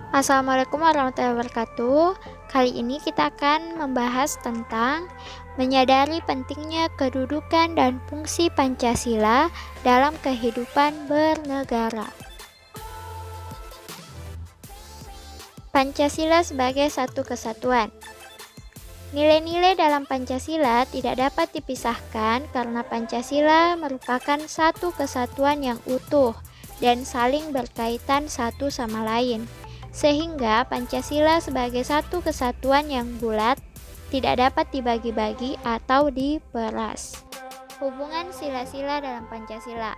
Assalamualaikum warahmatullahi wabarakatuh. Kali ini kita akan membahas tentang menyadari pentingnya kedudukan dan fungsi Pancasila dalam kehidupan bernegara. Pancasila sebagai satu kesatuan. Nilai-nilai dalam Pancasila tidak dapat dipisahkan karena Pancasila merupakan satu kesatuan yang utuh dan saling berkaitan satu sama lain. Sehingga Pancasila sebagai satu kesatuan yang bulat tidak dapat dibagi-bagi atau diperas. Hubungan sila-sila dalam Pancasila.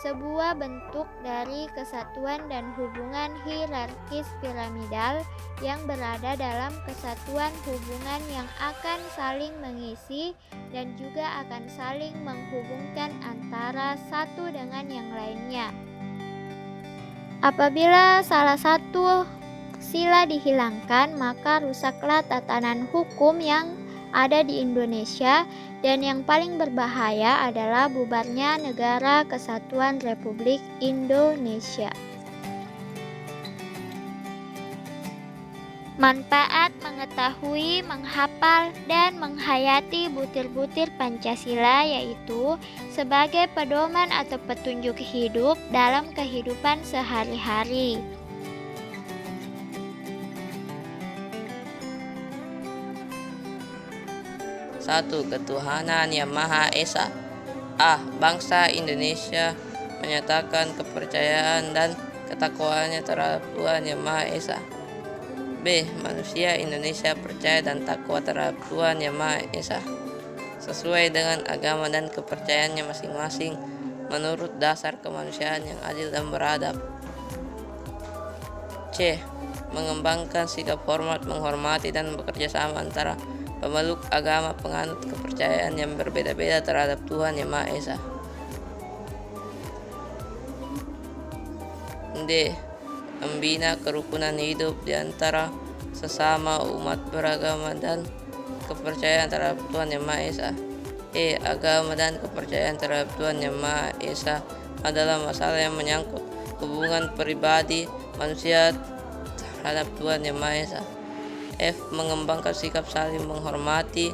Sebuah bentuk dari kesatuan dan hubungan hierarkis piramidal yang berada dalam kesatuan hubungan yang akan saling mengisi dan juga akan saling menghubungkan antara satu dengan yang lainnya. Apabila salah satu sila dihilangkan, maka rusaklah tatanan hukum yang ada di Indonesia, dan yang paling berbahaya adalah bubarnya Negara Kesatuan Republik Indonesia. Manfaat mengetahui, menghafal, dan menghayati butir-butir Pancasila yaitu sebagai pedoman atau petunjuk hidup dalam kehidupan sehari-hari. Satu, ketuhanan yang Maha Esa. Bangsa Indonesia menyatakan kepercayaan dan ketakwaannya terhadap Tuhan yang Maha Esa. B. Manusia Indonesia percaya dan takwa terhadap Tuhan yang Maha Esa sesuai dengan agama dan kepercayaannya masing-masing menurut dasar kemanusiaan yang adil dan beradab. C. Mengembangkan sikap hormat, menghormati, dan bekerja sama antara pemeluk agama penganut kepercayaan yang berbeda-beda terhadap Tuhan yang Maha Esa. D. Membina kerukunan hidup di antara sesama umat beragama dan kepercayaan terhadap Tuhan yang Maha Esa. E. Agama dan kepercayaan terhadap Tuhan yang Maha Esa adalah masalah yang menyangkut hubungan pribadi manusia terhadap Tuhan yang Maha Esa. F. Mengembangkan sikap saling menghormati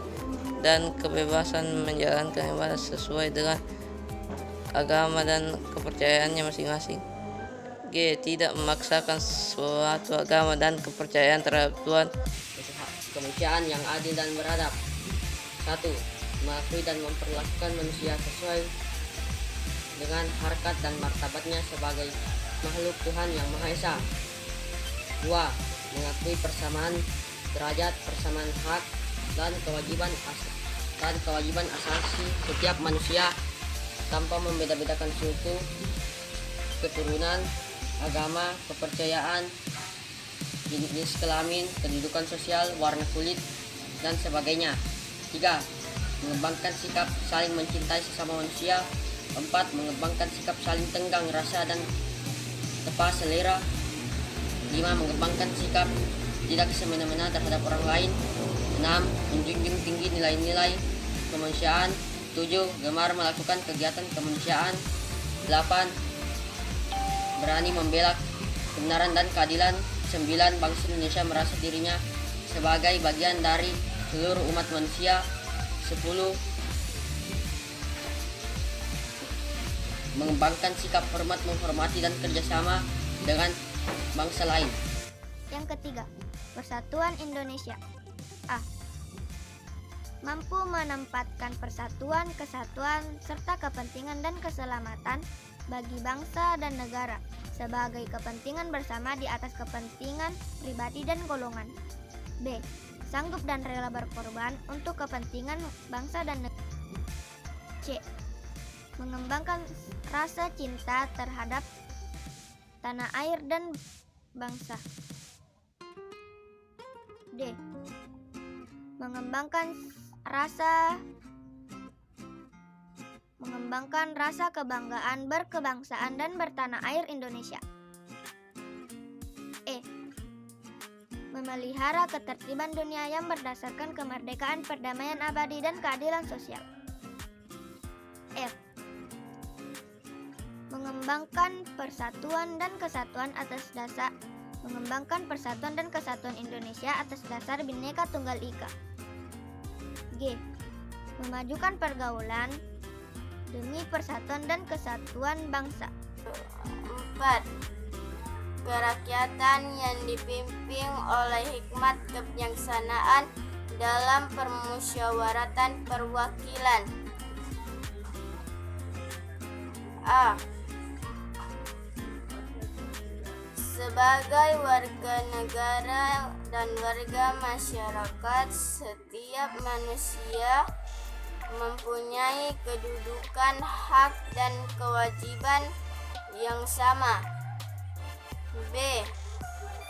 dan kebebasan menjalankan ibadah sesuai dengan agama dan kepercayaannya masing-masing. G. Tidak memaksakan suatu agama dan kepercayaan terhadap Tuhan. Kemanusiaan yang adil dan beradab. 1. Mengakui dan memperlakukan manusia sesuai dengan harkat dan martabatnya sebagai makhluk Tuhan yang Maha Esa. 2. Mengakui persamaan derajat, persamaan hak dan kewajiban asasi setiap manusia tanpa membeda-bedakan suku, keturunan, agama, kepercayaan, jenis kelamin, kedudukan sosial, warna kulit, dan sebagainya. 3. Mengembangkan sikap saling mencintai sesama manusia. 4. Mengembangkan sikap saling tenggang rasa dan tepa selera. 5. Mengembangkan sikap tidak semena-mena terhadap orang lain. 6. Menjunjung tinggi nilai-nilai kemanusiaan. 7. Gemar melakukan kegiatan kemanusiaan. 8. Berani membela kebenaran dan keadilan. 9. Bangsa Indonesia merasa dirinya sebagai bagian dari seluruh umat manusia. 10. Mengembangkan sikap hormat, menghormati, dan kerjasama dengan bangsa lain. Yang ketiga, Persatuan Indonesia. A. Mampu menempatkan persatuan, kesatuan, serta kepentingan dan keselamatan bagi bangsa dan negara sebagai kepentingan bersama di atas kepentingan pribadi dan golongan. B. Sanggup dan rela berkorban untuk kepentingan bangsa dan negara. C. Mengembangkan rasa cinta terhadap tanah air dan bangsa. D. Mengembangkan rasa kebanggaan berkebangsaan dan bertanah air Indonesia. E. Memelihara ketertiban dunia yang berdasarkan kemerdekaan, perdamaian abadi, dan keadilan sosial. F. Mengembangkan persatuan dan kesatuan atas dasar mengembangkan persatuan dan kesatuan Indonesia atas dasar Bhinneka Tunggal Ika. G. Memajukan pergaulan demi persatuan dan kesatuan bangsa. 4. Kerakyatan yang dipimpin oleh hikmat kebijaksanaan dalam permusyawaratan perwakilan. A. Sebagai warga negara dan warga masyarakat, setiap manusia mempunyai kedudukan, hak, dan kewajiban yang sama. B.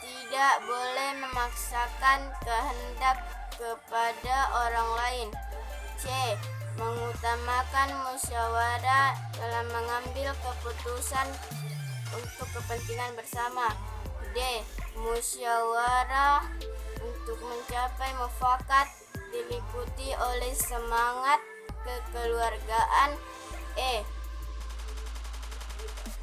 Tidak boleh memaksakan kehendak kepada orang lain. C. Mengutamakan musyawarah dalam mengambil keputusan untuk kepentingan bersama. D. Musyawarah untuk mencapai mufakat diliputi oleh semangat kekeluargaan. E.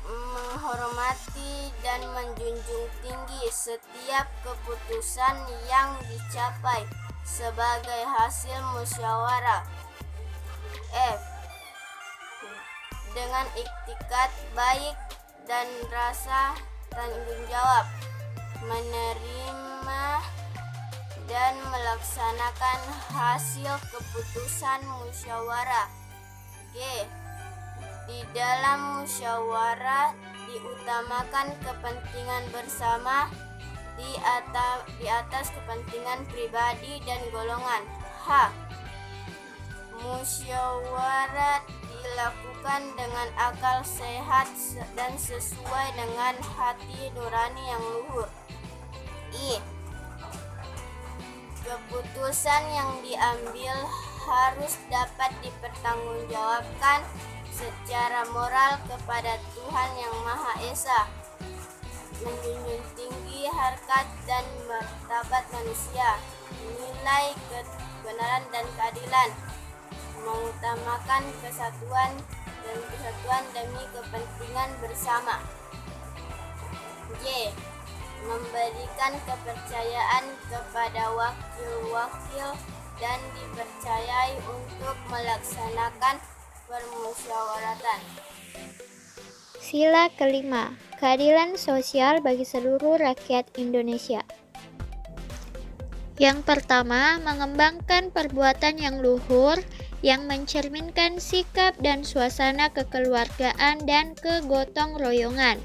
Menghormati dan menjunjung tinggi setiap keputusan yang dicapai sebagai hasil musyawarah. F. Dengan iktikad baik dan rasa tanggung jawab, menerima dan melaksanakan hasil keputusan musyawarah. G. Di dalam musyawarah diutamakan kepentingan bersama di atas kepentingan pribadi dan golongan. H. Musyawarah dilakukan dengan akal sehat dan sesuai dengan hati nurani yang luhur. I. Keputusan yang diambil harus dapat dipertanggungjawabkan secara moral kepada Tuhan Yang Maha Esa, menjunjung tinggi harkat dan martabat manusia, nilai kebenaran dan keadilan, mengutamakan kesatuan demi kepentingan bersama. J. Memberikan kepercayaan kepada wakil-wakil dan dipercayai untuk melaksanakan permusyawaratan. Sila kelima, keadilan sosial bagi seluruh rakyat Indonesia. Yang pertama, mengembangkan perbuatan yang luhur yang mencerminkan sikap dan suasana kekeluargaan dan kegotong royongan.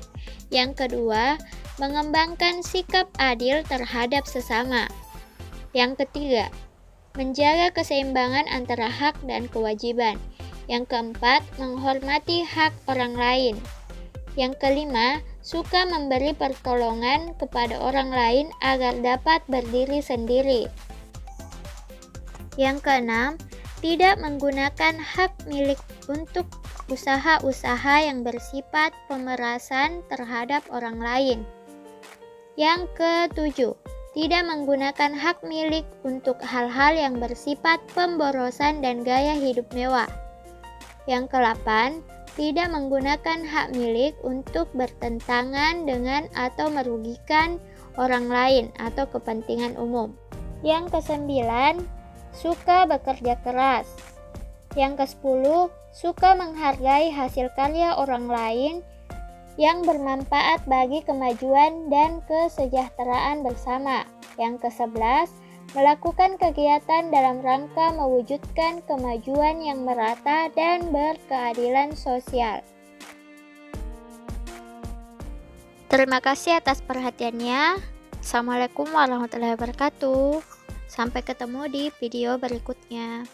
Yang kedua, mengembangkan sikap adil terhadap sesama. Yang ketiga, menjaga keseimbangan antara hak dan kewajiban. Yang keempat, menghormati hak orang lain. Yang kelima, suka memberi pertolongan kepada orang lain agar dapat berdiri sendiri. Yang keenam, tidak menggunakan hak milik untuk usaha-usaha yang bersifat pemerasan terhadap orang lain. Yang ketujuh, tidak menggunakan hak milik untuk hal-hal yang bersifat pemborosan dan gaya hidup mewah. Yang kedelapan, tidak menggunakan hak milik untuk bertentangan dengan atau merugikan orang lain atau kepentingan umum. Yang kesembilan, suka bekerja keras. Yang kesepuluh, suka menghargai hasil karya orang lain yang bermanfaat bagi kemajuan dan kesejahteraan bersama. Yang kesebelas, melakukan kegiatan dalam rangka mewujudkan kemajuan yang merata dan berkeadilan sosial. Terima kasih atas perhatiannya. Assalamualaikum warahmatullahi wabarakatuh. Sampai ketemu di video berikutnya.